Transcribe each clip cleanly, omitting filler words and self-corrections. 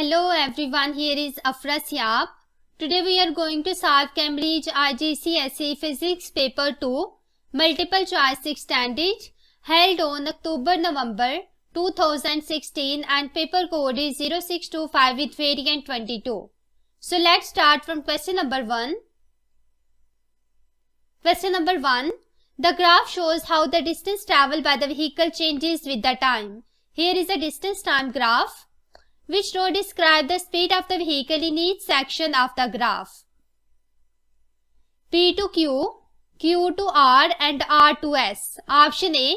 Hello everyone, here is Afra Siap. Today we are going to solve Cambridge IGCSE Physics Paper 2 Multiple Choice Extended held on October-November 2016 and paper code is 0625 with variant 22. So let's start from question number 1. Question number 1. The graph shows how the distance traveled by the vehicle changes with the time. Here is a distance time graph. Which row describe the speed of the vehicle in each section of the graph? P to Q, Q to R and R to S. Option A,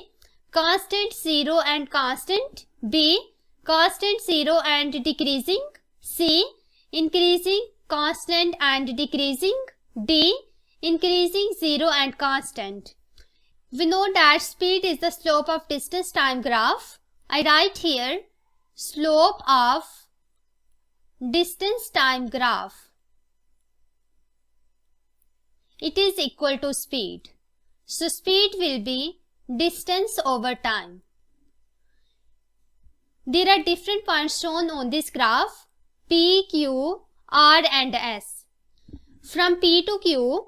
constant, 0 and constant. B, constant, 0 and decreasing. C, increasing, constant and decreasing. D, increasing, 0 and constant. We know that speed is the slope of distance time graph. I write here slope of distance time graph. It is equal to speed. So speed will be distance over time. There are different points shown on this graph: P, Q, R and S. From P to Q,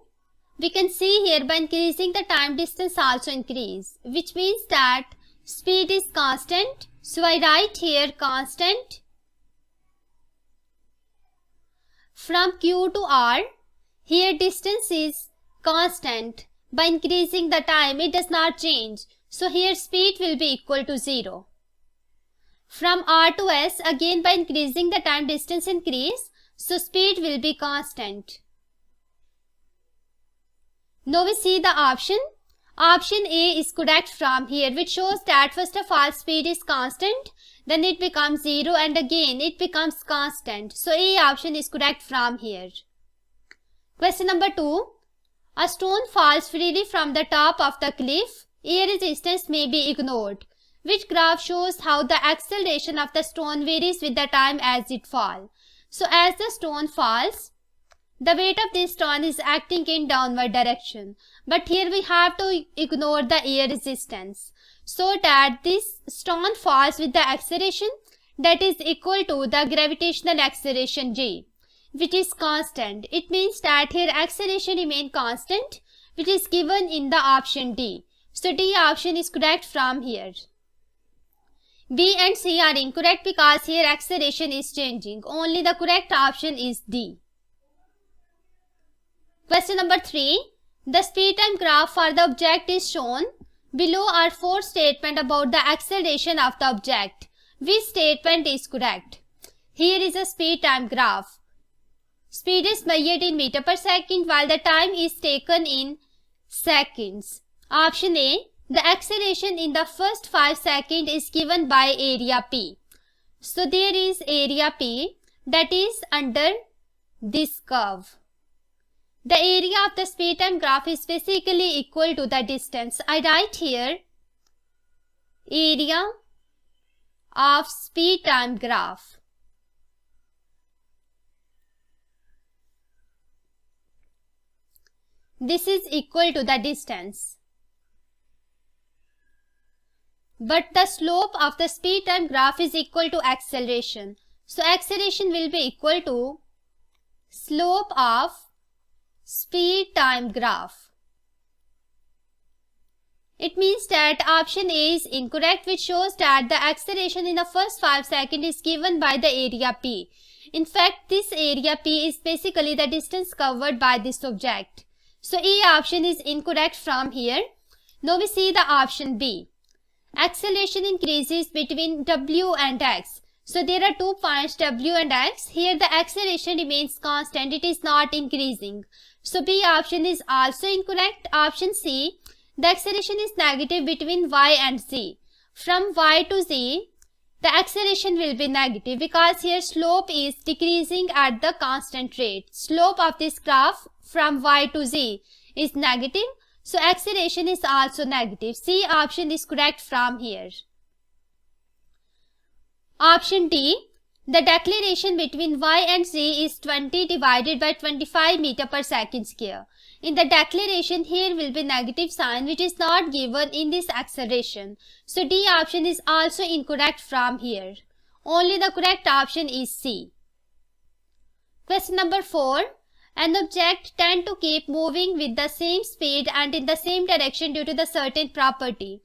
we can see here by increasing the time distance also increase, which means that speed is constant. So I write here constant. From Q to R, here distance is constant. By increasing the time, it does not change. So here speed will be equal to 0. From R to S, again by increasing the time, distance increase. So speed will be constant. Now we see the option. Option A is correct from here, which shows that first of all speed is constant, then it becomes 0 and again it becomes constant. So A option is correct from here. Question number 2. A stone falls freely from the top of the cliff. Air resistance may be ignored. Which graph shows how the acceleration of the stone varies with the time as it falls? So as the stone falls, the weight of this stone is acting in downward direction. But here we have to ignore the air resistance, so that this stone falls with the acceleration that is equal to the gravitational acceleration G, which is constant. It means that here acceleration remains constant, which is given in the option D. So D option is correct from here. B and C are incorrect because here acceleration is changing. Only the correct option is D. Question number 3. The speed time graph for the object is shown. Below are 4 statements about the acceleration of the object. Which statement is correct? Here is a speed time graph. Speed is measured in meter per second while the time is taken in seconds. Option A. The acceleration in the first 5 seconds is given by area P. So there is area P that is under this curve. The area of the speed time graph is basically equal to the distance. I write here area of speed time graph. This is equal to the distance. But the slope of the speed time graph is equal to acceleration. So acceleration will be equal to slope of speed time graph. It means that option A is incorrect, which shows that the acceleration in the first 5 seconds is given by the area P. In fact, this area P is basically the distance covered by this object. So A option is incorrect from here. Now we see the option B. Acceleration increases between W and X. So there are 2 points W and X. Here the acceleration remains constant. It is not increasing. So B option is also incorrect. Option C. The acceleration is negative between Y and Z. From Y to Z, the acceleration will be negative because here slope is decreasing at the constant rate. Slope of this graph from Y to Z is negative. So acceleration is also negative. C option is correct from here. Option D. The deceleration between Y and Z is 20 divided by 25 meter per second square. In the deceleration, here will be negative sign which is not given in this acceleration. So D option is also incorrect from here. Only the correct option is C. Question number 4. An object tends to keep moving with the same speed and in the same direction due to the certain property.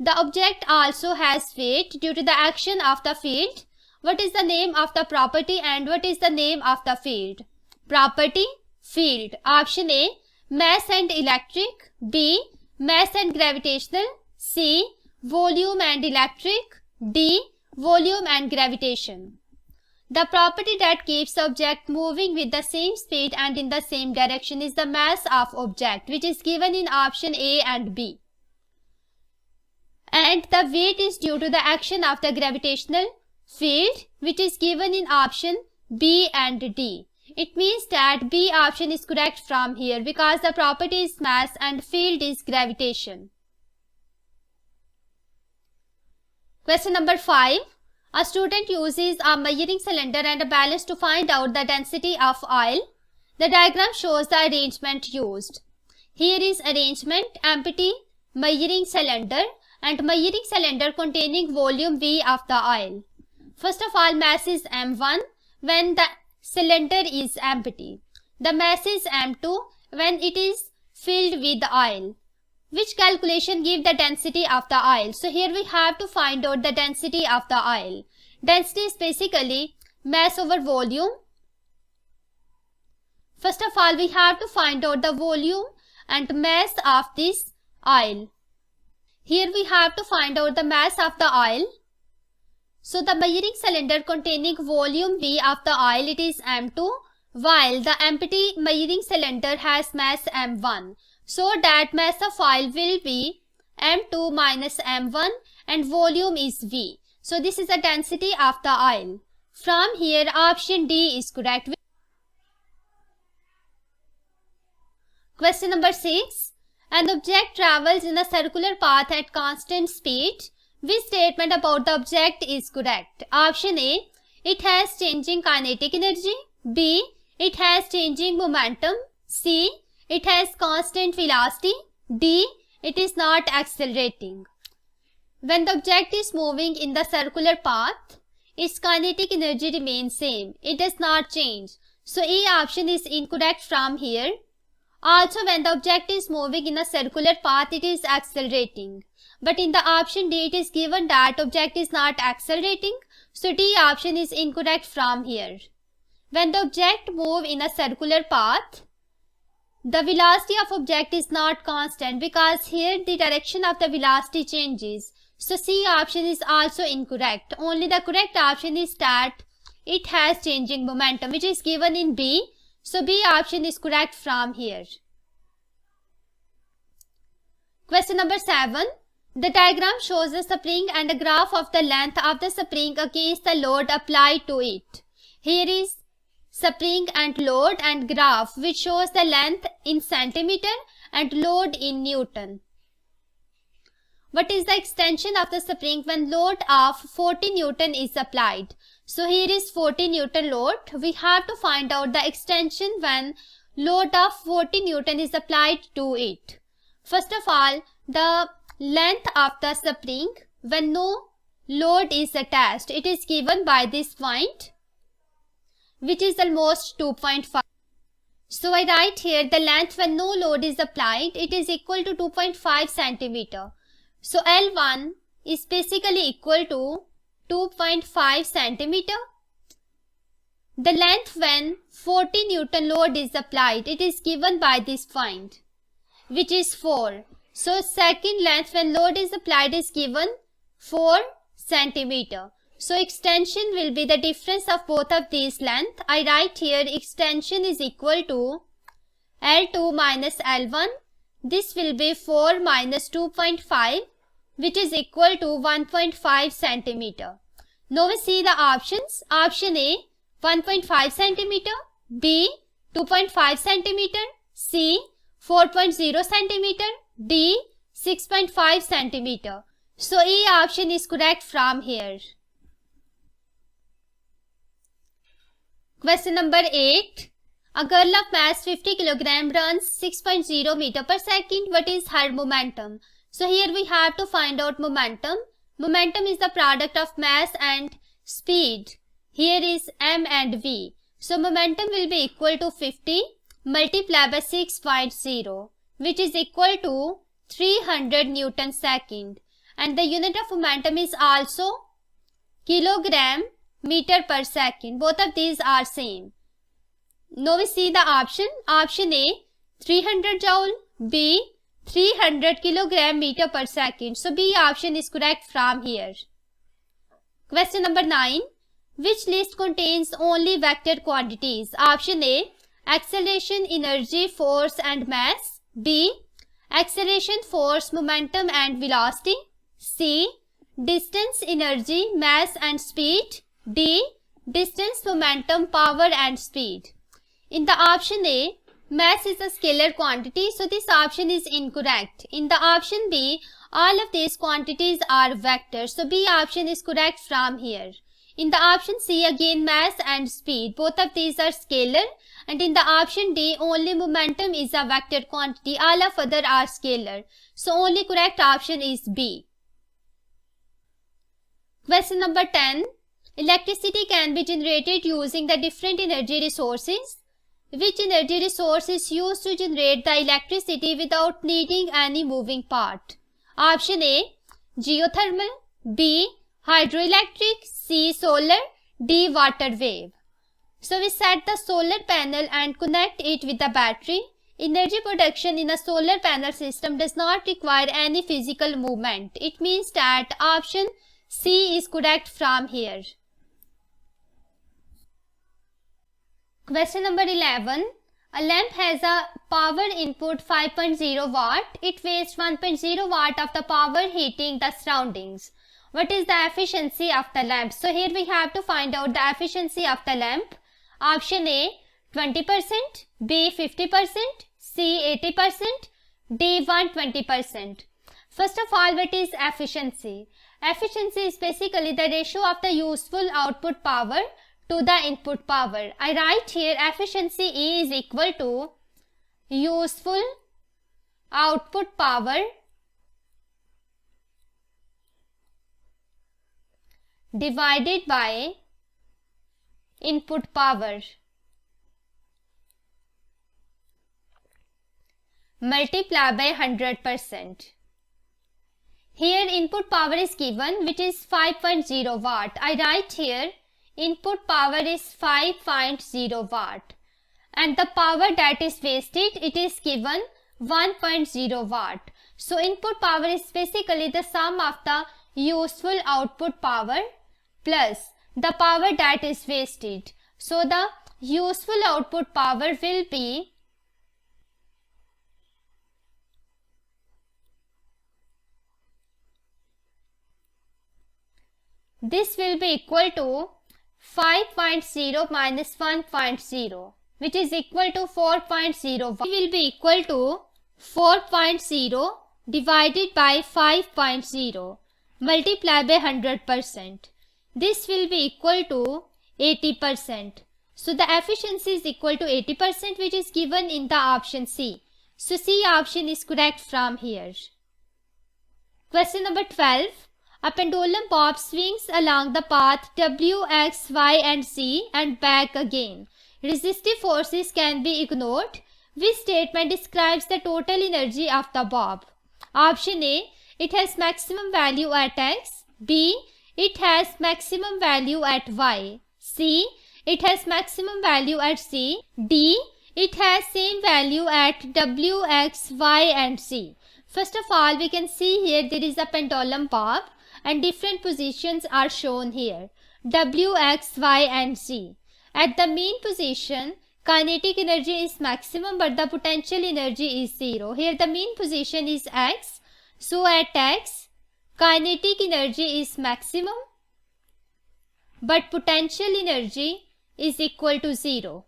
The object also has weight due to the action of the field. What is the name of the property and what is the name of the field? Property, field. Option A, mass and electric. B, mass and gravitational. C, volume and electric. D, volume and gravitation. The property that keeps the object moving with the same speed and in the same direction is the mass of object, which is given in option A and B. And the weight is due to the action of the gravitational field, which is given in option B and D. It means that B option is correct from here because the property is mass and field is gravitation. Question number 5. A student uses a measuring cylinder and a balance to find out the density of oil. The diagram shows the arrangement used. Here is arrangement: empty measuring cylinder and measuring cylinder containing volume V of the oil. First of all, mass is M1 when the cylinder is empty. The mass is M2 when it is filled with oil. Which calculation give the density of the oil? So here we have to find out the density of the oil. Density is basically mass over volume. First of all, we have to find out the volume and mass of this oil. Here we have to find out the mass of the oil. So the measuring cylinder containing volume V of the oil, it is M2, while the empty measuring cylinder has mass M1. So that mass of oil will be M2 minus M1 and volume is V. So this is the density of the oil. From here, option D is correct. Question number 6. An object travels in a circular path at constant speed. Which statement about the object is correct? Option A, it has changing kinetic energy. B, it has changing momentum. C, it has constant velocity. D, it is not accelerating. When the object is moving in the circular path, its kinetic energy remains same. It does not change. So A option is incorrect from here. Also, when the object is moving in a circular path, it is accelerating. But in the option D, it is given that object is not accelerating. So D option is incorrect from here. When the object moves in a circular path, the velocity of object is not constant because here the direction of the velocity changes. So C option is also incorrect. Only the correct option is that it has changing momentum, which is given in B. So B option is correct from here. Question number 7. The diagram shows a spring and a graph of the length of the spring against the load applied to it. Here is spring and load and graph which shows the length in centimeter and load in Newton. What is the extension of the spring when load of 40 Newton is applied? So here is 40 Newton load. We have to find out the extension when load of 40 Newton is applied to it. First of all, the length of the spring when no load is attached, it is given by this point, which is almost 2.5. So I write here the length when no load is applied, it is equal to 2.5 centimeter. So L1 is basically equal to 2.5 centimeter. The length when 40 Newton load is applied, it is given by this point, which is 4. So second length when load is applied is given 4 centimeter. So extension will be the difference of both of these length. I write here extension is equal to L2 minus L1. This will be 4 minus 2.5, which is equal to 1.5 centimeter. Now we see the options. Option A 1.5 centimeter, B 2.5 centimeter, C 4.0 centimeter, D 6.5 centimeter. So A option is correct from here. Question number 8. A girl of mass 50 kg runs 6.0 meter per second. What is her momentum? So here we have to find out momentum. Momentum is the product of mass and speed, here is m and v. So momentum will be equal to 50 multiplied by 6.0, which is equal to 300 Newton second. And the unit of momentum is also kilogram meter per second. Both of these are same. Now we see the option. Option A 300 joule, B 300 kilogram meter per second. So B option is correct from here. Question number 9. Which list contains only vector quantities? Option A acceleration, energy, force and mass. B acceleration, force, momentum and velocity. C distance, energy, mass and speed. D distance, momentum, power and speed. In the option A, mass is a scalar quantity, so this option is incorrect. In the option B, all of these quantities are vectors, so B option is correct from here. In the option C, again mass and speed, both of these are scalar, and in the option D, only momentum is a vector quantity, all of other are scalar. So only correct option is B. Question number 10. Electricity can be generated using the different energy resources. Which energy resource is used to generate the electricity without needing any moving part? Option A geothermal, B hydroelectric, C solar, D water wave. So we set the solar panel and connect it with the battery. Energy production in a solar panel system does not require any physical movement. It means that option C is correct from here. Question number 11. A lamp has a power input 5.0 watt. It wastes 1.0 watt of the power heating the surroundings. What is the efficiency of the lamp? So here we have to find out the efficiency of the lamp. Option A 20%, B 50%, C 80%, D 120%. First of all, what is efficiency? Efficiency is basically the ratio of the useful output power to the input power. I write here efficiency E is equal to useful output power divided by input power multiplied by 100%. Here input power is given, which is 5.0 watt. I write here input power is 5.0 watt and the power that is wasted, it is given 1.0 watt. So input power is basically the sum of the useful output power plus the power that is wasted. So the useful output power will be this will be equal to 5.0 minus 1.0, which is equal to 4.0. It will be equal to 4.0 divided by 5.0 multiplied by 100%. This will be equal to 80%. So the efficiency is equal to 80%, which is given in the option C. So C option is correct from here. Question number 12. A pendulum bob swings along the path W, X, Y and Z and back again. Resistive forces can be ignored. Which statement describes the total energy of the bob? Option A. It has maximum value at X. B. It has maximum value at Y. C. It has maximum value at Z. D. It has same value at W, X, Y and Z. First of all, we can see here there is a pendulum bob and different positions are shown here. W, X, Y and Z. At the mean position, kinetic energy is maximum but the potential energy is 0. Here the mean position is X. So at X, kinetic energy is maximum but potential energy is equal to 0.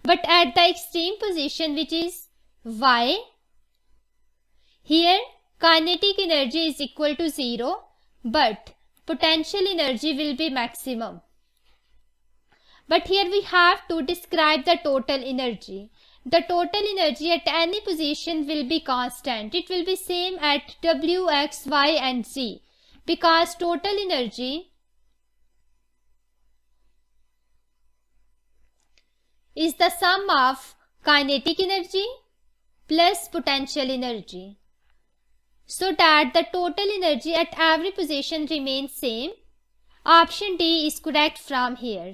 But at the extreme position, which is Y, here kinetic energy is equal to 0 but potential energy will be maximum. But here we have to describe the total energy. The total energy at any position will be constant. It will be same at W, X, Y and Z because total energy is the sum of kinetic energy plus potential energy, so that the total energy at every position remains same. Option D is correct from here.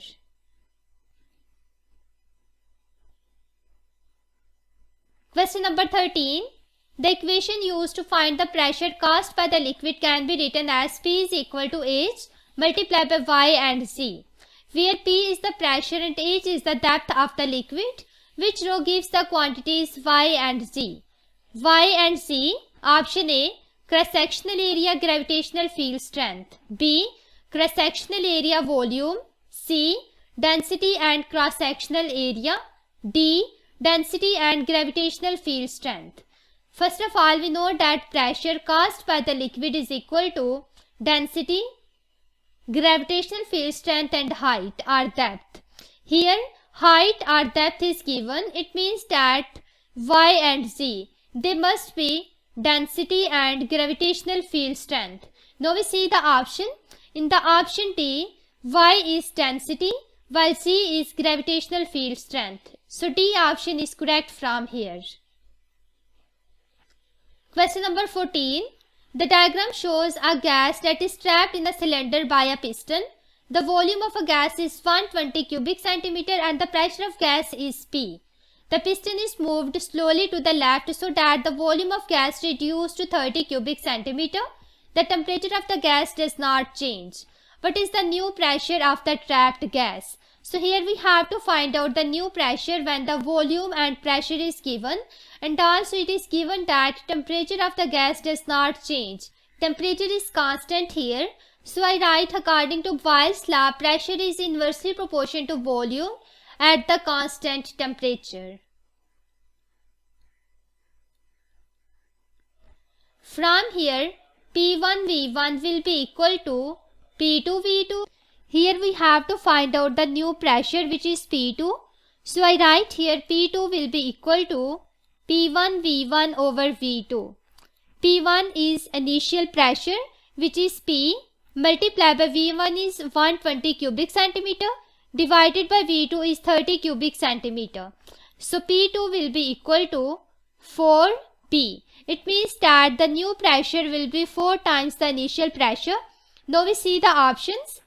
Question number 13. The equation used to find the pressure caused by the liquid can be written as P is equal to H multiplied by Y and Z, where P is the pressure and H is the depth of the liquid, which row gives the quantities Y and Z. Y and Z. Option A, cross-sectional area gravitational field strength. B, cross-sectional area volume. C, density and cross-sectional area. D, density and gravitational field strength. First of all, we know that pressure caused by the liquid is equal to density, gravitational field strength and height or depth. Here, height or depth is given. It means that Y and Z, they must be density and gravitational field strength. Now we see the option. In the option D, Y is density while Z is gravitational field strength. So D option is correct from here. Question number 14. The diagram shows a gas that is trapped in a cylinder by a piston. The volume of a gas is 120 cubic centimeter and the pressure of gas is P. The piston is moved slowly to the left so that the volume of gas reduced to 30 cubic centimeter. The temperature of the gas does not change. What is the new pressure of the trapped gas? So here we have to find out the new pressure when the volume and pressure is given, and also it is given that temperature of the gas does not change. Temperature is constant here. So I write according to Boyle's law, pressure is inversely proportional to volume at the constant temperature. From here, P1 V1 will be equal to P2 V2. Here we have to find out the new pressure, which is P2. So I write here P2 will be equal to P1 V1 over V2. P1 is initial pressure, which is P, multiplied by V1 is 120 cubic centimeter, divided by V2 is 30 cubic centimeter. So P2 will be equal to 4P. It means that the new pressure will be 4 times the initial pressure. Now we see the options.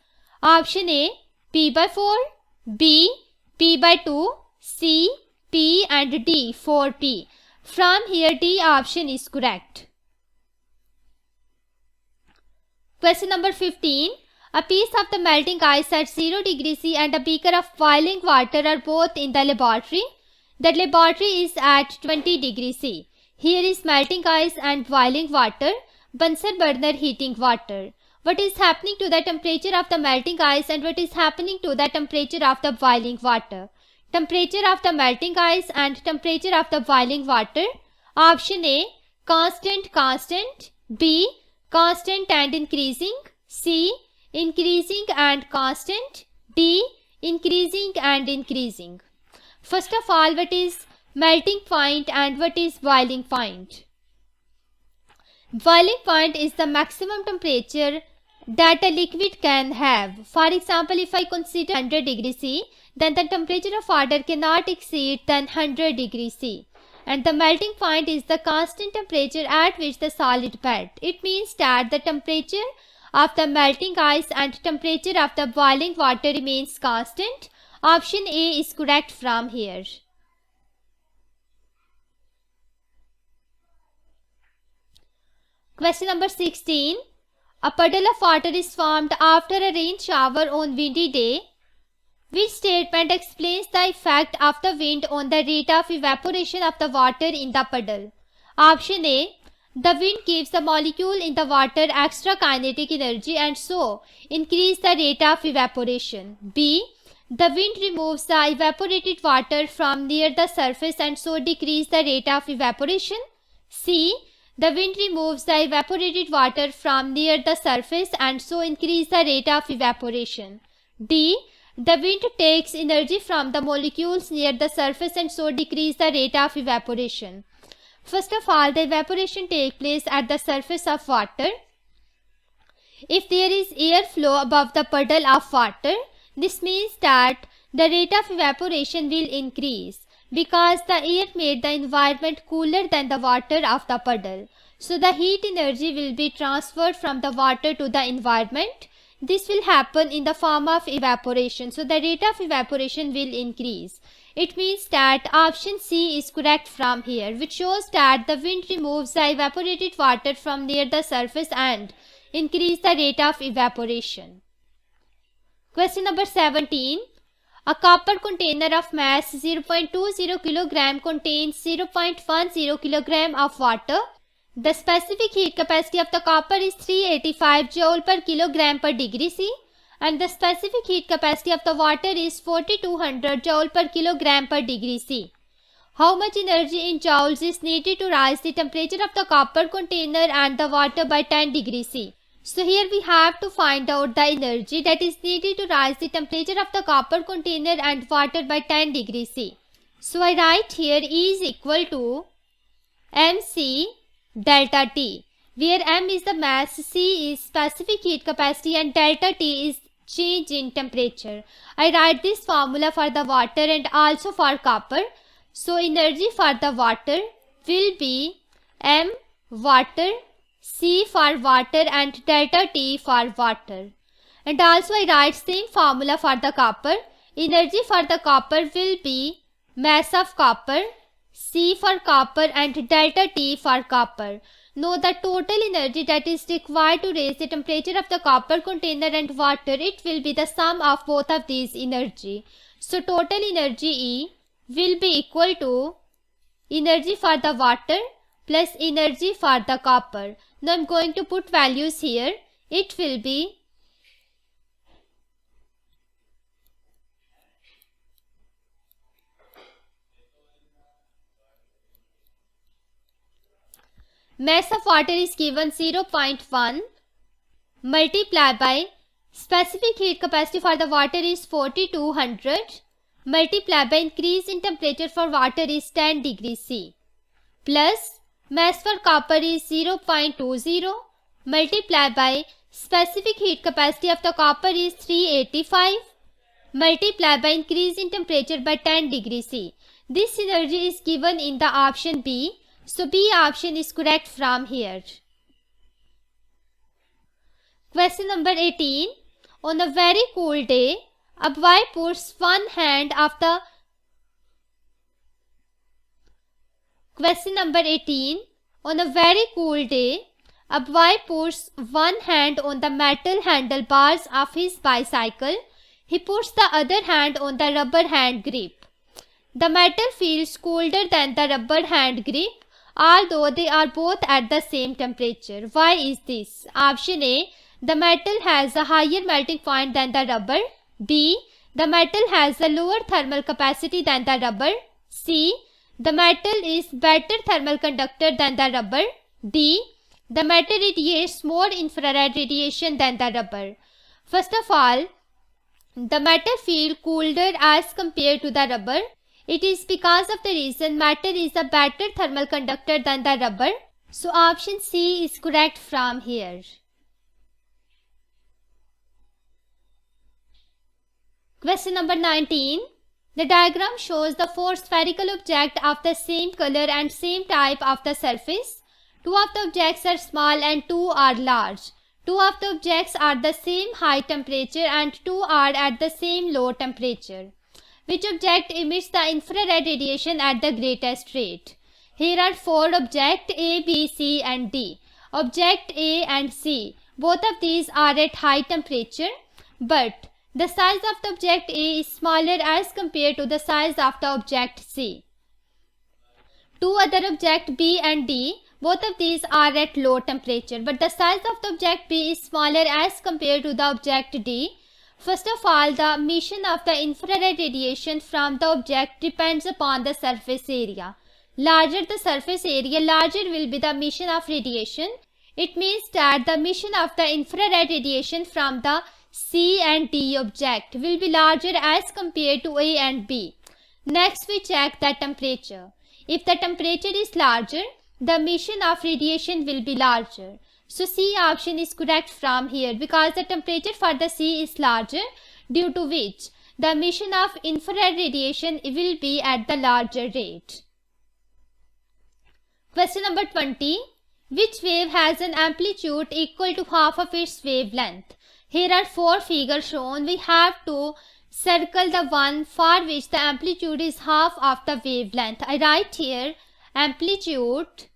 Option A, P by 4, B, P by 2, C, P and D, 4P. From here, D option is correct. Question number 15. A piece of the melting ice at 0 degrees C and a beaker of boiling water are both in the laboratory. The laboratory is at 20 degrees C. Here is melting ice and boiling water, Bunsen burner heating water. What is happening to the temperature of the melting ice and what is happening to the temperature of the boiling water? Temperature of the melting ice and temperature of the boiling water. Option A, constant, constant. B, constant and increasing. C, increasing and constant. D, increasing and increasing. First of all, what is melting point and what is boiling point? Boiling point is the maximum temperature that a liquid can have. For example, if I consider 100 degrees C, then the temperature of water cannot exceed than 100 degrees C. And the melting point is the constant temperature at which the solid melt. It means that the temperature of the melting ice and temperature of the boiling water remains constant. Option A is correct from here. Question number 16. A puddle of water is formed after a rain shower on windy day. Which statement explains the effect of the wind on the rate of evaporation of the water in the puddle? Option A. The wind gives the molecule in the water extra kinetic energy and so increase the rate of evaporation. B. The wind removes the evaporated water from near the surface and so decrease the rate of evaporation. C. The wind removes the evaporated water from near the surface and so increase the rate of evaporation. D. The wind takes energy from the molecules near the surface and so decrease the rate of evaporation. First of all, the evaporation takes place at the surface of water. If there is air flow above the puddle of water, this means that the rate of evaporation will increase because the air made the environment cooler than the water of the puddle. So the heat energy will be transferred from the water to the environment. This will happen in the form of evaporation. So the rate of evaporation will increase. It means that option C is correct from here, which shows that the wind removes the evaporated water from near the surface and increase the rate of evaporation. Question number 17. A copper container of mass 0.20 kg contains 0.10 kg of water. The specific heat capacity of the copper is 385 joule per kilogram per degree C, and the specific heat capacity of the water is 4200 joule per kilogram per degree C. How much energy in joules is needed to raise the temperature of the copper container and the water by 10 degrees C? So here we have to find out the energy that is needed to raise the temperature of the copper container and water by 10 degrees C. So I write here E is equal to mc delta T, where m is the mass, C is specific heat capacity and delta T is change in temperature. I write this formula for the water and also for copper. So energy for the water will be m water, C for water and delta T for water. And also I write same formula for the copper. Energy for the copper will be mass of copper, C for copper and delta T for copper. Know the total energy that is required to raise the temperature of the copper container and water. It will be the sum of both of these energy. So total energy E will be equal to energy for the water plus energy for the copper. Now I am going to put values here. It will be mass of water is given 0.1 multiplied by specific heat capacity for the water is 4200 multiplied by increase in temperature for water is 10 degrees C plus mass for copper is 0.20 multiplied by specific heat capacity of the copper is 385 multiplied by increase in temperature by 10 degrees C. This energy is given in the option B. So B option is correct from here. Question number 18. On a very cool day, a boy puts one hand of the Question number 18. On a very cool day, a boy puts one hand on the metal handlebars of his bicycle. He puts the other hand on the rubber hand grip. The metal feels colder than the rubber hand grip, although they are both at the same temperature. Why is this? Option A. The metal has a higher melting point than the rubber. B. The metal has a lower thermal capacity than the rubber. C. The metal is better thermal conductor than the rubber. D. The metal radiates more infrared radiation than the rubber. First of all, the metal feels colder as compared to the rubber. It is because of the reason metal is a better thermal conductor than the rubber. So option C is correct from here. Question number 19. The diagram shows the four spherical objects of the same color and same type of the surface. Two of the objects are small and two are large. Two of the objects are the same high temperature and two are at the same low temperature. Which object emits the infrared radiation at the greatest rate? Here are four objects A, B, C and D. Object A and C, both of these are at high temperature, but the size of the object A is smaller as compared to the size of the object C. Two other objects B and D, both of these are at low temperature, but the size of the object B is smaller as compared to the object D. First of all, the emission of the infrared radiation from the object depends upon the surface area. Larger the surface area, larger will be the emission of radiation. It means that the emission of the infrared radiation from the C and D object will be larger as compared to A and B. Next, we check the temperature. If the temperature is larger, the emission of radiation will be larger. So C option is correct from here because the temperature for the C is larger, due to which the emission of infrared radiation will be at the larger rate. Question number 20. Which wave has an amplitude equal to half of its wavelength? Here are 4 figures shown. We have to circle the one for which the amplitude is half of the wavelength. I write here amplitude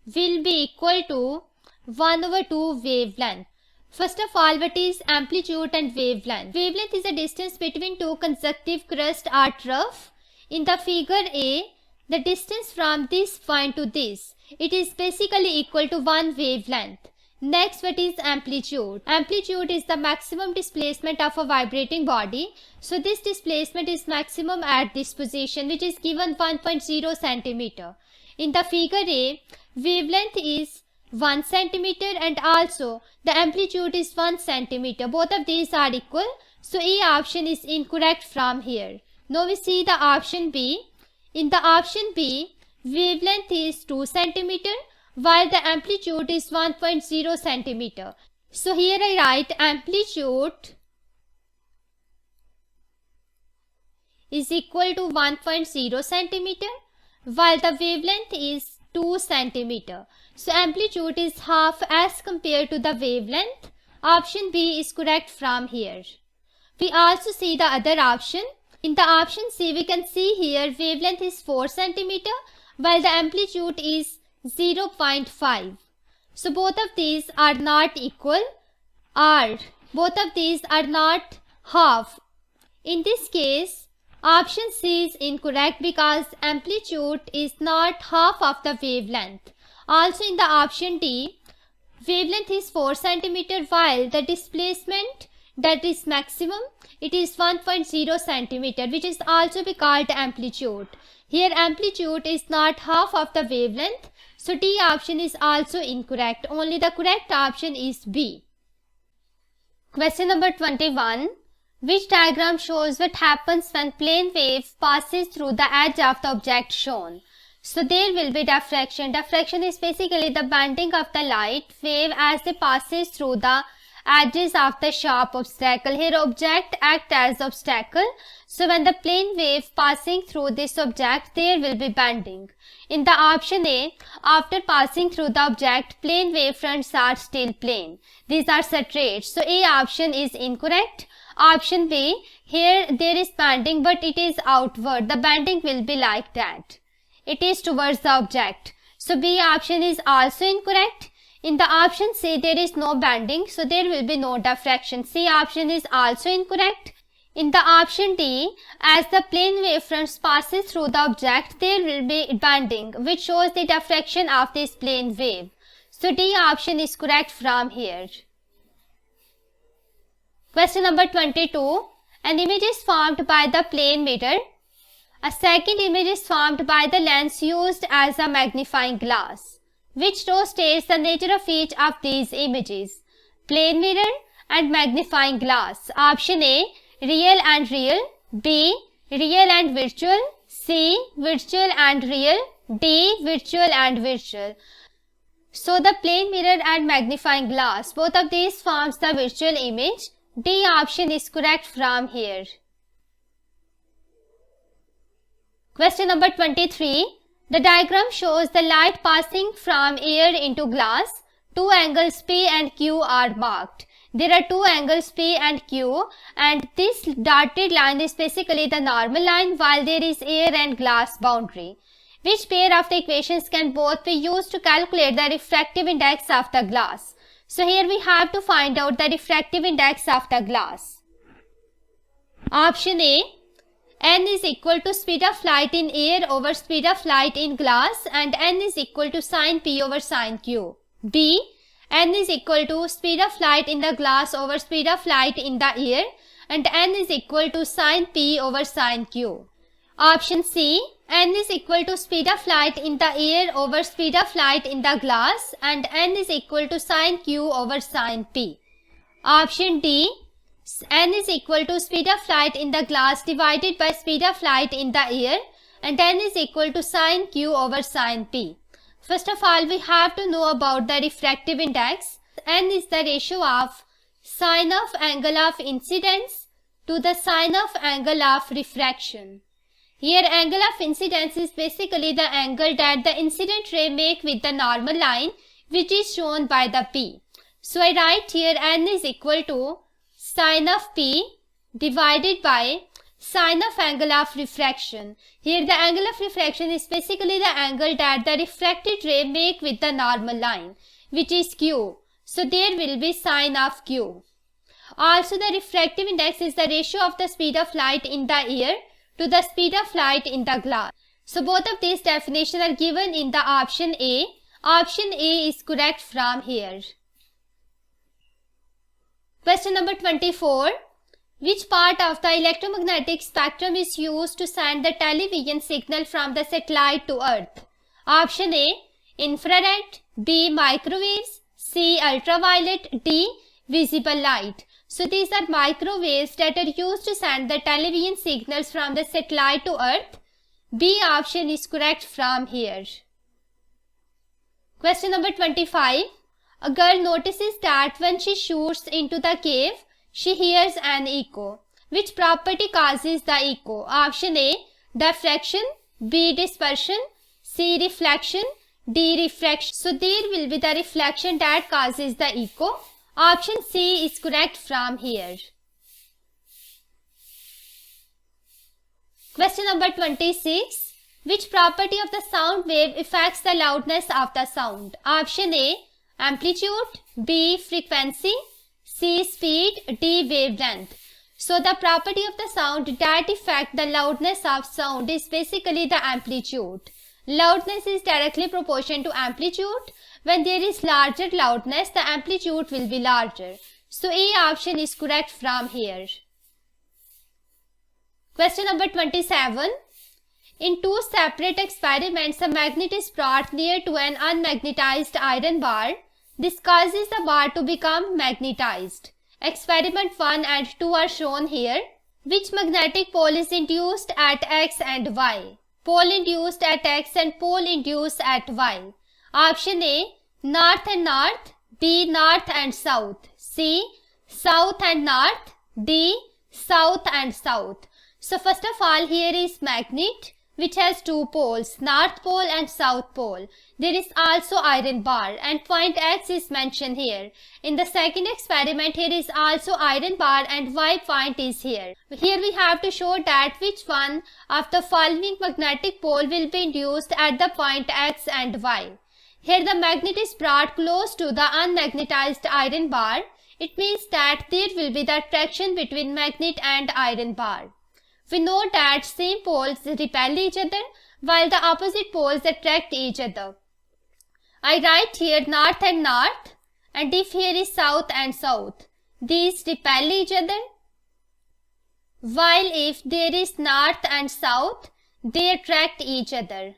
will be equal to 1/2 wavelength. First of all, what is amplitude and wavelength? Wavelength is the distance between two consecutive crusts or trough. In the figure A, the distance from this point to this, it is basically equal to 1 wavelength. Next, what is amplitude? Amplitude is the maximum displacement of a vibrating body. So this displacement is maximum at this position, which is given 1.0 centimeter. In the figure A, wavelength is 1 centimeter and also the amplitude is 1 centimeter. Both of these are equal. So A option is incorrect from here. Now we see the option B. In the option B, wavelength is 2 centimeter while the amplitude is 1.0 centimeter. So here I write amplitude is equal to 1.0 centimeter while the wavelength is 2 centimeter. So amplitude is half as compared to the wavelength. Option B is correct from here. We also see the other option. In the option C, we can see here wavelength is 4 centimeter while the amplitude is 0.5. So both of these are not equal or both of these are not half. In this case, option C is incorrect because amplitude is not half of the wavelength. Also in the option D, wavelength is 4 centimeter while the displacement that is maximum, it is 1.0 centimeter, which is also be called amplitude. Here amplitude is not half of the wavelength, so D option is also incorrect. Only the correct option is B. Question number 21. Which diagram shows what happens when plane wave passes through the edge of the object shown? So there will be diffraction. Diffraction is basically the bending of the light wave as it passes through the edges of the sharp obstacle. Here object act as obstacle. So when the plane wave passing through this object, there will be bending. In the option A, after passing through the object, plane wave fronts are still plane. These are straight. So A option is incorrect. Option B, here there is bending but it is outward. The bending will be like that. It is towards the object. So B option is also incorrect. In the option C, there is no bending, so there will be no diffraction. C option is also incorrect. In the option D, as the plane wavefront passes through the object, there will be bending, which shows the diffraction of this plane wave. So D option is correct from here. Question number 22. An image is formed by the plane mirror. A second image is formed by the lens used as a magnifying glass. Which row states the nature of each of these images? Plane mirror and magnifying glass. Option A, real and real. B, real and virtual. C, virtual and real. D, virtual and virtual. So the plane mirror and magnifying glass, both of these forms the virtual image. D option is correct from here. Question number 23. The diagram shows the light passing from air into glass. Two angles P and Q are marked. There are two angles P and Q, and this dotted line is basically the normal line while there is air and glass boundary. Which pair of the equations can both be used to calculate the refractive index of the glass? So here we have to find out the refractive index of the glass. Option A, n is equal to speed of light in air over speed of light in glass, and n is equal to sin P over sin Q. B, n is equal to speed of light in the glass over speed of light in the air, and n is equal to sin P over sin Q. Option C, n is equal to speed of light in the air over speed of light in the glass, and n is equal to sin Q over sin P. Option D, n is equal to speed of light in the glass divided by speed of light in the air, and n is equal to sin Q over sin P. First of all, we have to know about the refractive index. N is the ratio of sign of angle of incidence to the sign of angle of refraction. Here angle of incidence is basically the angle that the incident ray make with the normal line, which is shown by the P. So I write here n is equal to sin of P divided by sin of angle of refraction. Here the angle of refraction is basically the angle that the refracted ray make with the normal line, which is Q. So there will be sin of Q. Also the refractive index is the ratio of the speed of light in the air to the speed of light in the glass. So both of these definitions are given in the option A. Option A is correct from here. Question number 24. Which part of the electromagnetic spectrum is used to send the television signal from the satellite to Earth? Option A, infrared, B, microwaves, C, ultraviolet, D, visible light. So these are microwaves that are used to send the television signals from the satellite to Earth. B option is correct from here. Question number 25. A girl notices that when she shoots into the cave, she hears an echo. Which property causes the echo? Option A, diffraction, B, dispersion, C, reflection, D, refraction. So there will be the reflection that causes the echo. Option C is correct from here. Question number 26. Which property of the sound wave affects the loudness of the sound? Option A, amplitude, B, frequency, C, speed, D, wavelength. So the property of the sound that affects the loudness of sound is basically the amplitude. Loudness is directly proportional to amplitude. When there is larger loudness, the amplitude will be larger. So A option is correct from here. Question number 27. In two separate experiments, a magnet is brought near to an unmagnetized iron bar. This causes the bar to become magnetized. Experiment 1 and 2 are shown here. Which magnetic pole is induced at X and Y? Pole induced at X and pole induced at Y. Option A, north and north, B, north and south, C, south and north, D, south and south. So first of all, here is magnet which has two poles, north pole and south pole. There is also iron bar and point X is mentioned here. In the second experiment, here is also iron bar and Y point is here. Here we have to show that which one of the following magnetic pole will be induced at the point X and Y. Here the magnet is brought close to the unmagnetized iron bar. It means that there will be the attraction between magnet and iron bar. We know that same poles repel each other while the opposite poles attract each other. I write here north and north, and if here is south and south, these repel each other, while if there is north and south, they attract each other.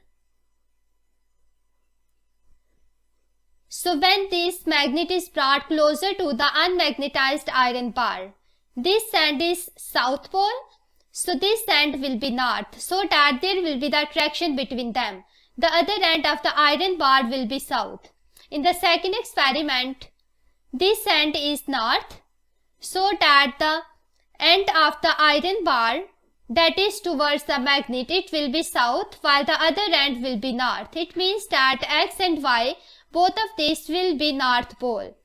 So when this magnet is brought closer to the unmagnetized iron bar, this end is south pole, so this end will be north, so that there will be the attraction between them. The other end of the iron bar will be south. In the second experiment, this end is north, so that the end of the iron bar that is towards the magnet, it will be south, while the other end will be north. It means that X and Y, both of these will be north pole.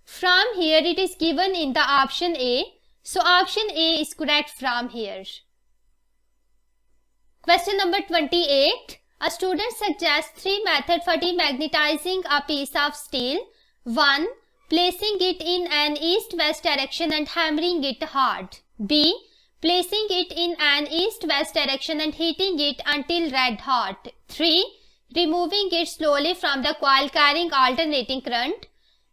From here it is given in the option A. So option A is correct from here. Question number 28. A student suggests 3 methods for demagnetizing a piece of steel. 1. Placing it in an east-west direction and hammering it hard. B. Placing it in an east-west direction and heating it until red hot. 3. Removing it slowly from the coil carrying alternating current.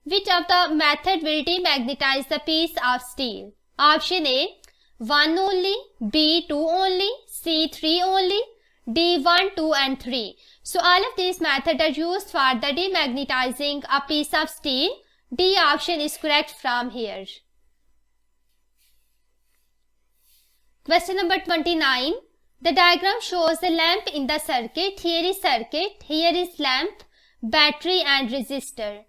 Which of the method will demagnetize the piece of steel? Option A, 1 only, B, 2 only, C, 3 only, D, 1, 2 and 3. So all of these methods are used for the demagnetizing a piece of steel. D option is correct from here. Question number 29. The diagram shows the lamp in the circuit. Here is circuit, here is lamp, battery and resistor.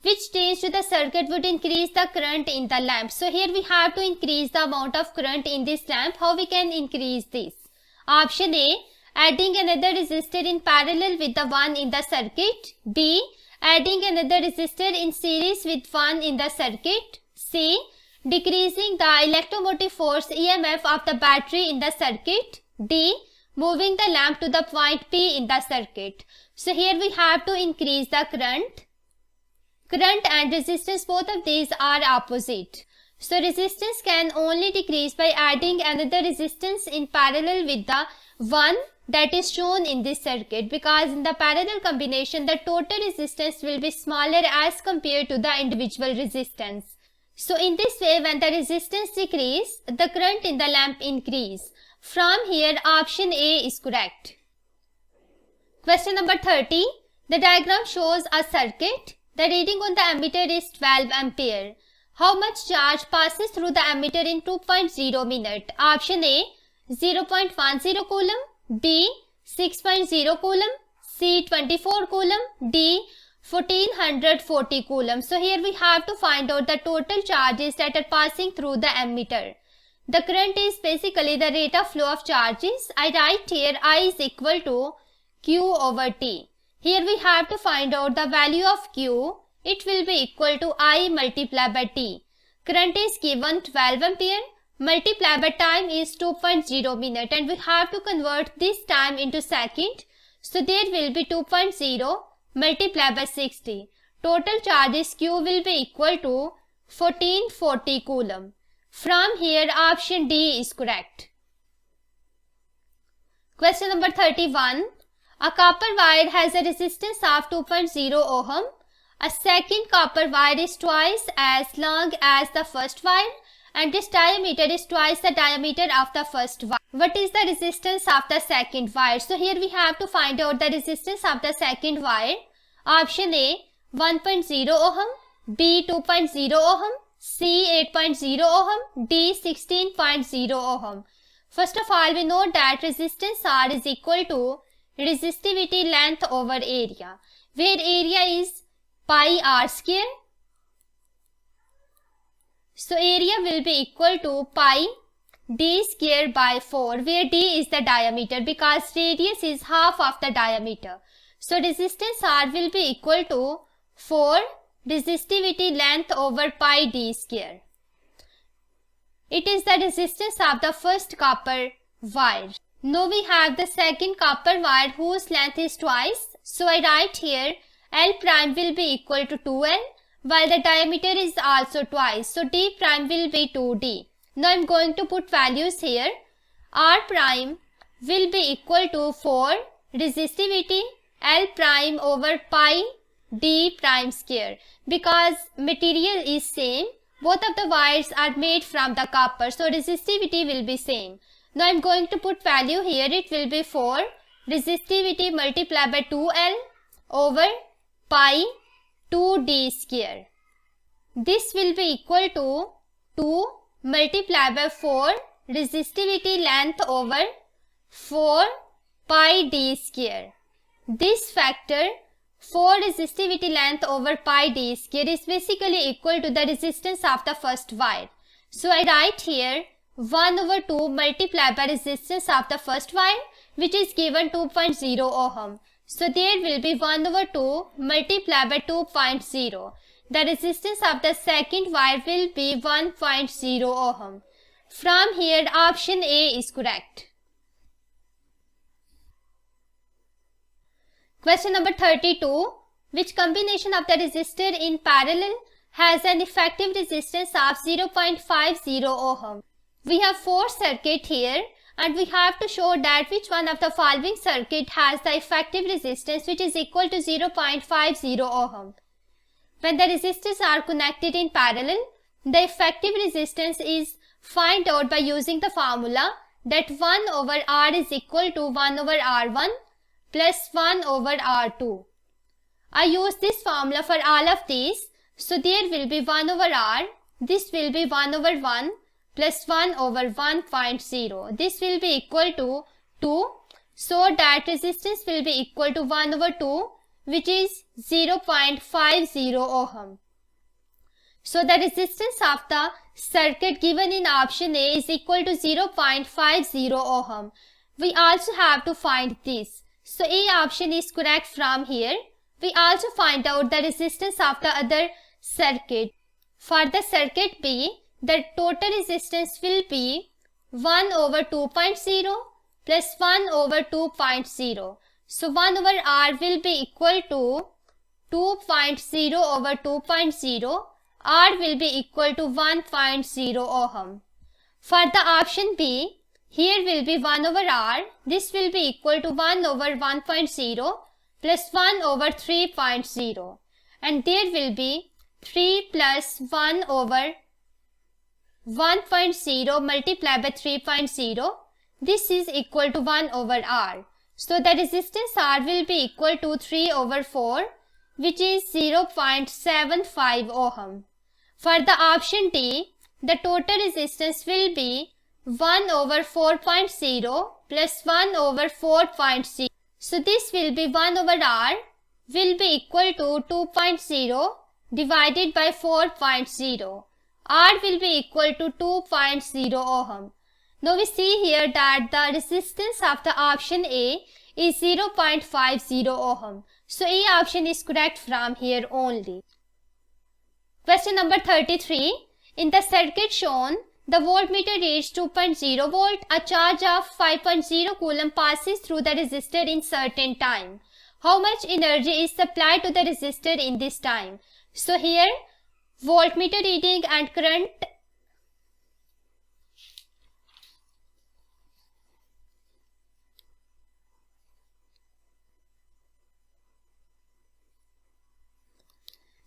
which change to the circuit would increase the current in the lamp. So here we have to increase the amount of current in this lamp. How we can increase this? Option A, adding another resistor in parallel with the one in the circuit. B, adding another resistor in series with one in the circuit. C, decreasing the electromotive force EMF of the battery in the circuit. D, moving the lamp to the point P in the circuit. So here we have to increase the current. Current and resistance, both of these are opposite. So resistance can only decrease by adding another resistance in parallel with the one that is shown in this circuit, because in the parallel combination the total resistance will be smaller as compared to the individual resistance. So in this way, when the resistance decrease, the current in the lamp increase. From here, option A is correct. Question number 30. The diagram shows a circuit. The reading on the ammeter is 12 ampere. How much charge passes through the ammeter in 2.0 minute? Option A, 0.10 coulomb. B, 6.0 coulomb. C, 24 coulomb. D, 1440 coulomb. So here we have to find out the total charges that are passing through the ammeter. The current is basically the rate of flow of charges. I write here I is equal to Q over T. Here we have to find out the value of Q. It will be equal to I multiplied by T. Current is given 12 ampere. Multiplied by time is 2.0 minute, and we have to convert this time into second. So there will be 2.0 multiplied by 60. Total charges Q will be equal to 1440 coulomb. From here, option D is correct. Question number 31. A copper wire has a resistance of 2.0 ohm. A second copper wire is twice as long as the first wire, and its diameter is twice the diameter of the first wire. What is the resistance of the second wire? So here we have to find out the resistance of the second wire. Option A, 1.0 ohm. B, 2.0 ohm. C, 8.0 ohm. D, 16.0 ohm. First of all, we know that resistance R is equal to resistivity length over area, where area is pi r square. So area will be equal to pi d square by 4, where d is the diameter, because radius is half of the diameter. So resistance R will be equal to 4 resistivity length over pi d square. It is the resistance of the first copper wire. Now we have the second copper wire whose length is twice. So I write here L prime will be equal to 2L, while the diameter is also twice. So D prime will be 2D. Now I am going to put values here. R prime will be equal to 4 resistivity L prime over pi D prime square, because material is same. Both of the wires are made from the copper, so resistivity will be same. Now I am going to put value here. It will be 4 resistivity multiplied by 2L over pi 2D square. This will be equal to 2 multiplied by 4 resistivity length over 4 pi D square. This factor 4 resistivity length over pi D square is basically equal to the resistance of the first wire. So I write here 1 over 2 multiplied by resistance of the first wire, which is given 2.0 ohm. So there will be 1 over 2 multiplied by 2.0. The resistance of the second wire will be 1.0 ohm. From here, option A is correct. Question number 32. Which combination of the resistor in parallel has an effective resistance of 0.50 ohm? We have 4 circuits here, and we have to show that which one of the following circuit has the effective resistance which is equal to 0.50 ohm. When the resistors are connected in parallel, the effective resistance is found out by using the formula that 1 over R is equal to 1 over R1 plus 1 over R2. I use this formula for all of these. So there will be 1 over R, this will be 1 over 1 plus 1 over 1.0. This will be equal to 2. So that resistance will be equal to 1 over 2 which is 0.50 ohm. So the resistance of the circuit given in option A is equal to 0.50 ohm. We also have to find this. So A option is correct from here. We also find out the resistance of the other circuit. For the circuit B, the total resistance will be 1 over 2.0 plus 1 over 2.0. So 1 over R will be equal to 2.0 over 2.0. R will be equal to 1.0 ohm. For the option B, here will be 1 over R. This will be equal to 1 over 1.0 plus 1 over 3.0. And there will be 3 plus 1 over 1.0 multiplied by 3.0. This is equal to 1 over R. So the resistance R will be equal to 3 over 4, which is 0.75 ohm. For the option D, the total resistance will be 1 over 4.0 plus 1 over 4.0. So this will be 1 over R will be equal to 2.0 divided by 4.0. R will be equal to 2.0 ohm. Now we see here that the resistance of the option A is 0.50 ohm. So A option is correct from here only. Question number 33. In the circuit shown, the voltmeter reads 2.0 volt. A charge of 5.0 coulomb passes through the resistor in certain time. How much energy is supplied to the resistor in this time? So here, voltmeter reading and current.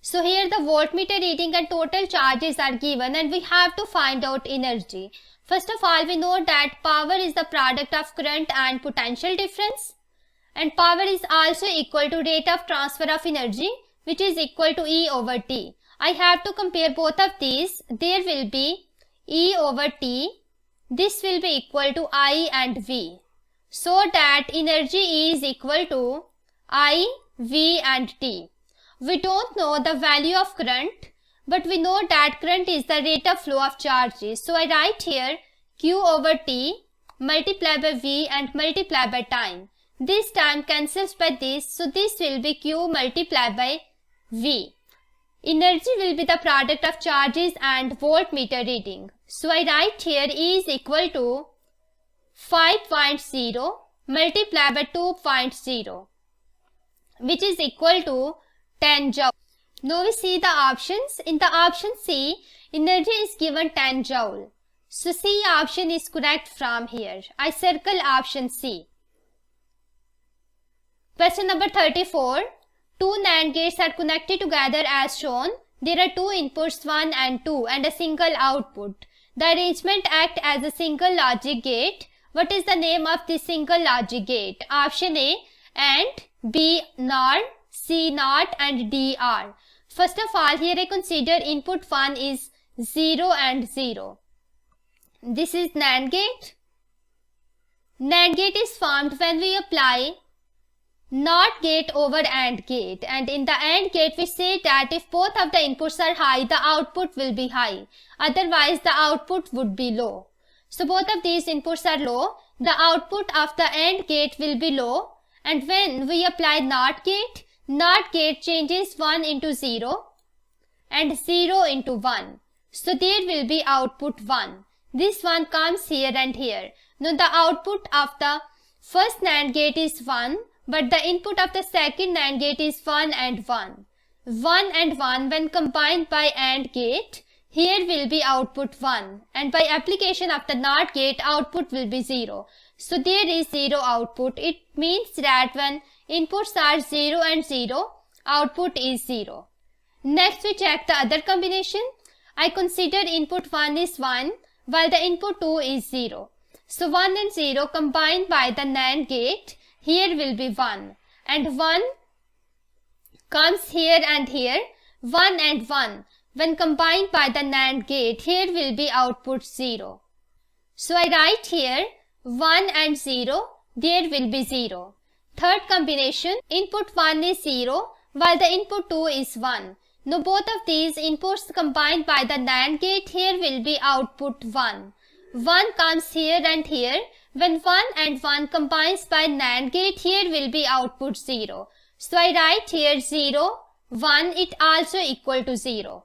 So here the voltmeter reading and total charges are given and we have to find out energy. First of all, we know that power is the product of current and potential difference. And power is also equal to rate of transfer of energy, which is equal to E over T. I have to compare both of these. There will be E over T. This will be equal to I and V. So that energy E is equal to I, V and T. We don't know the value of current, but we know that current is the rate of flow of charges. So I write here Q over T multiplied by V and multiplied by time. This time cancels by this, so this will be Q multiplied by V. Energy will be the product of charges and voltmeter reading. So I write here E is equal to 5.0 multiplied by 2.0, which is equal to 10 joule. Now we see the options. In the option C, energy is given 10 joule. So C option is correct from here. I circle option C. Question number 34. Two NAND gates are connected together as shown. There are two inputs 1 and 2 and a single output. The arrangement acts as a single logic gate. What is the name of this single logic gate? Option A AND, B NOR, C NOT and D R. First of all, here I consider input 1 is 0 and 0. This is NAND gate. NAND gate is formed when we apply NOT gate over AND gate, and in the AND gate we say that if both of the inputs are high, the output will be high, otherwise the output would be low. So both of these inputs are low, the output of the AND gate will be low, and when we apply NOT gate changes 1 into 0 and 0 into 1. So there will be output 1. This one comes here and here. Now the output of the first NAND gate is 1, but the input of the second NAND gate is 1 and 1. 1 and 1 when combined by AND gate, here will be output 1, and by application of the NOT gate, output will be 0. So there is 0 output. It means that when inputs are 0 and 0, output is 0. Next we check the other combination. I consider input 1 is 1 while the input 2 is 0. So 1 and 0 combined by the NAND gate, here will be 1, and 1 comes here and here. 1 and 1 when combined by the NAND gate, here will be output 0. So I write here 1 and 0, there will be 0. Third combination, input 1 is 0 while the input 2 is 1. Now both of these inputs combined by the NAND gate here will be output 1. 1 comes here and here. When 1 and 1 combines by NAND gate, here will be output 0. So I write here 0, 1, it also equal to 0.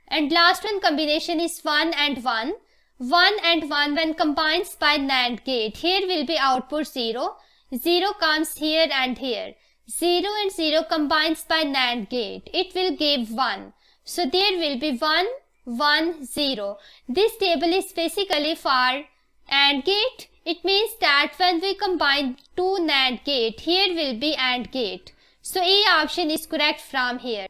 And last one combination is 1 and 1. 1 and 1 when combines by NAND gate, here will be output 0. 0 comes here and here. 0 and 0 combines by NAND gate, it will give 1. So there will be 1, 1, 0. This table is basically for AND gate. It means that when we combine two NAND gate, here will be AND gate. So A option is correct from here.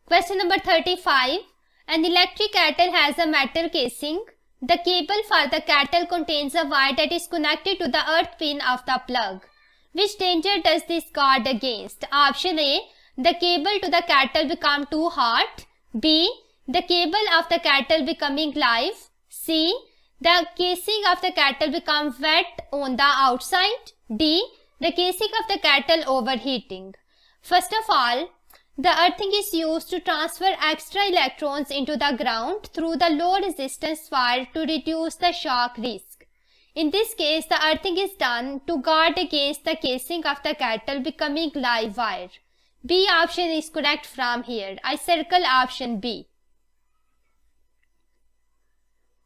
Question number 35. An electric kettle has a metal casing. The cable for the kettle contains a wire that is connected to the earth pin of the plug. Which danger does this guard against? Option A. The cable to the kettle become too hot. B. The cable of the kettle becoming live. C. The casing of the kettle become wet on the outside. D. The casing of the kettle overheating. First of all, the earthing is used to transfer extra electrons into the ground through the low resistance wire to reduce the shock risk. In this case, the earthing is done to guard against the casing of the kettle becoming live wire. B option is correct from here. I circle option B.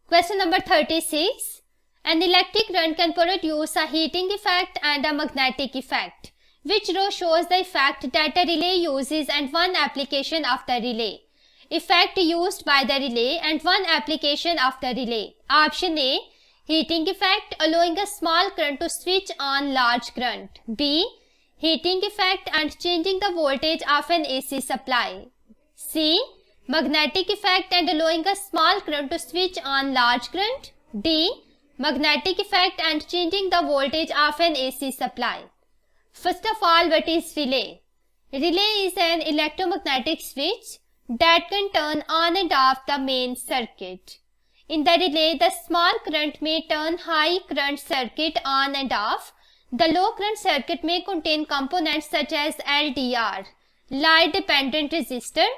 Question number 36. An electric current can produce a heating effect and a magnetic effect. Which row shows the effect that a relay uses and one application of the relay? Effect used by the relay and one application of the relay. Option A. Heating effect, allowing a small current to switch on large current. B. Heating effect and changing the voltage of an AC supply. C. Magnetic effect and allowing a small current to switch on large current. D. Magnetic effect and changing the voltage of an AC supply. First of all, what is relay? Relay is an electromagnetic switch that can turn on and off the main circuit. In the relay, the small current may turn high current circuit on and off. The low current circuit may contain components such as LDR, light dependent resistor,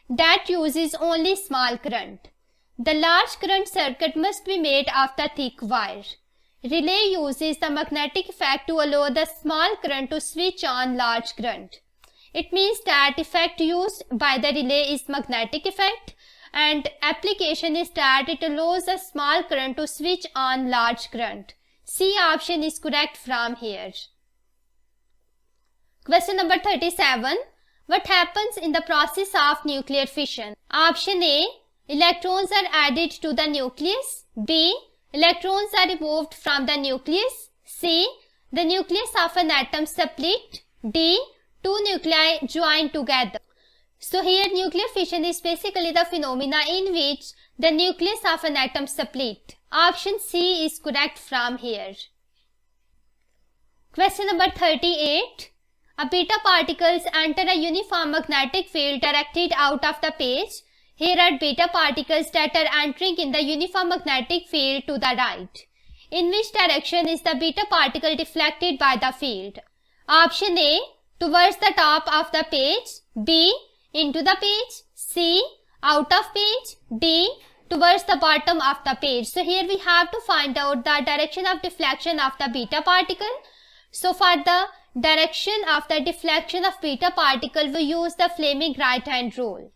that uses only small current. The large current circuit must be made of the thick wire. Relay uses the magnetic effect to allow the small current to switch on large current. It means that effect used by the relay is magnetic effect and application is that it allows a small current to switch on large current. C option is correct from here. Question number 37. What happens in the process of nuclear fission? Option A. Electrons are added to the nucleus. B. Electrons are removed from the nucleus. C. The nucleus of an atom split. D. Two nuclei join together. So here nuclear fission is basically the phenomena in which the nucleus of an atom split. Option C is correct from here. Question number 38. A beta particles enter a uniform magnetic field directed out of the page. Here are beta particles that are entering in the uniform magnetic field to the right. In which direction is the beta particle deflected by the field? Option A. Towards the top of the page. B. Into the page. C. Out of page. D. Towards the bottom of the page. So here we have to find out the direction of deflection of the beta particle. So for the direction of the deflection of beta particle, we use the Fleming right hand rule.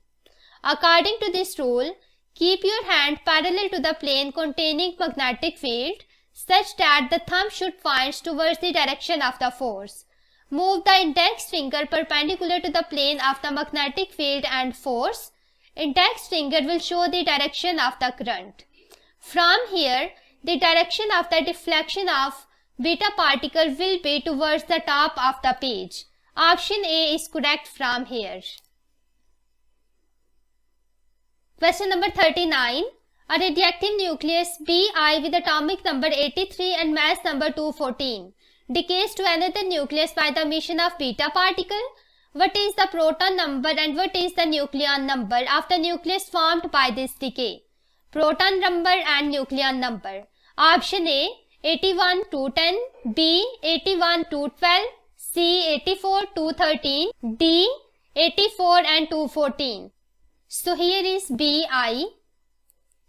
According to this rule, keep your hand parallel to the plane containing magnetic field such that the thumb should point towards the direction of the force. Move the index finger perpendicular to the plane of the magnetic field and force. Index finger will show the direction of the current. From here, the direction of the deflection of beta particle will be towards the top of the page. Option A is correct from here. Question number 39. A radioactive nucleus Bi with atomic number 83 and mass number 214 decays to another nucleus by the emission of beta particle. What is the proton number and what is the nucleon number of the nucleus formed by this decay? Proton number and nucleon number. Option A 81 210, B 81 212, C 84 213, D 84 and 214. So here is Bi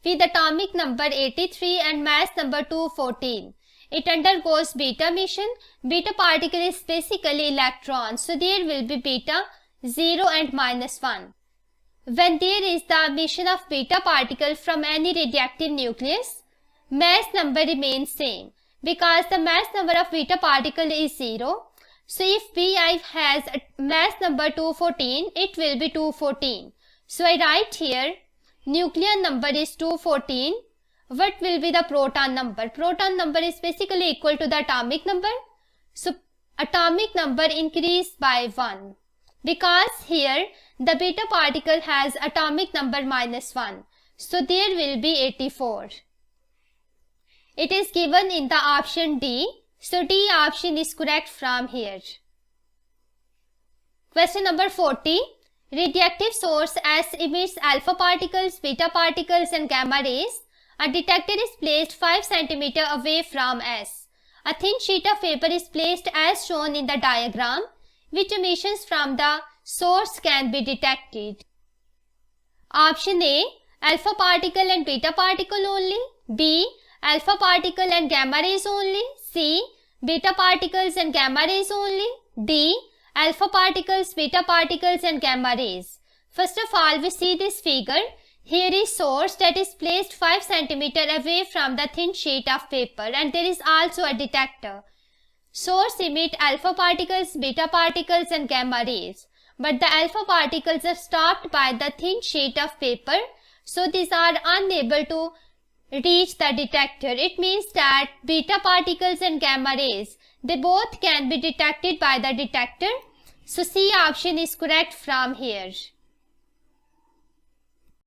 with atomic number 83 and mass number 214. It undergoes beta emission. Beta particle is basically electron, so there will be beta 0 and -1. When there is the emission of beta particle from any radioactive nucleus, mass number remains same because the mass number of beta particle is 0. So if Bi has a mass number 214, it will be 214. So I write here nucleon number is 214. What will be the proton number? Proton number is basically equal to the atomic number. So atomic number increased by 1 because here the beta particle has atomic number -1. So there will be 84. It is given in the option D. So D option is correct from here. Question number 40. Radioactive source S emits alpha particles, beta particles and gamma rays. A detector is placed 5 cm away from S. A thin sheet of paper is placed as shown in the diagram. Which emissions from the source can be detected? Option A. Alpha particle and beta particle only. B. Alpha particle and gamma rays only. C. Beta particles and gamma rays only. D. Alpha particles, beta particles and gamma rays. First of all, we see this figure. Here is source that is placed 5 cm away from the thin sheet of paper, and there is also a detector. Source emit alpha particles, beta particles and gamma rays. But the alpha particles are stopped by the thin sheet of paper, so these are unable to reach the detector. It means that beta particles and gamma rays, they both can be detected by the detector. So C option is correct from here.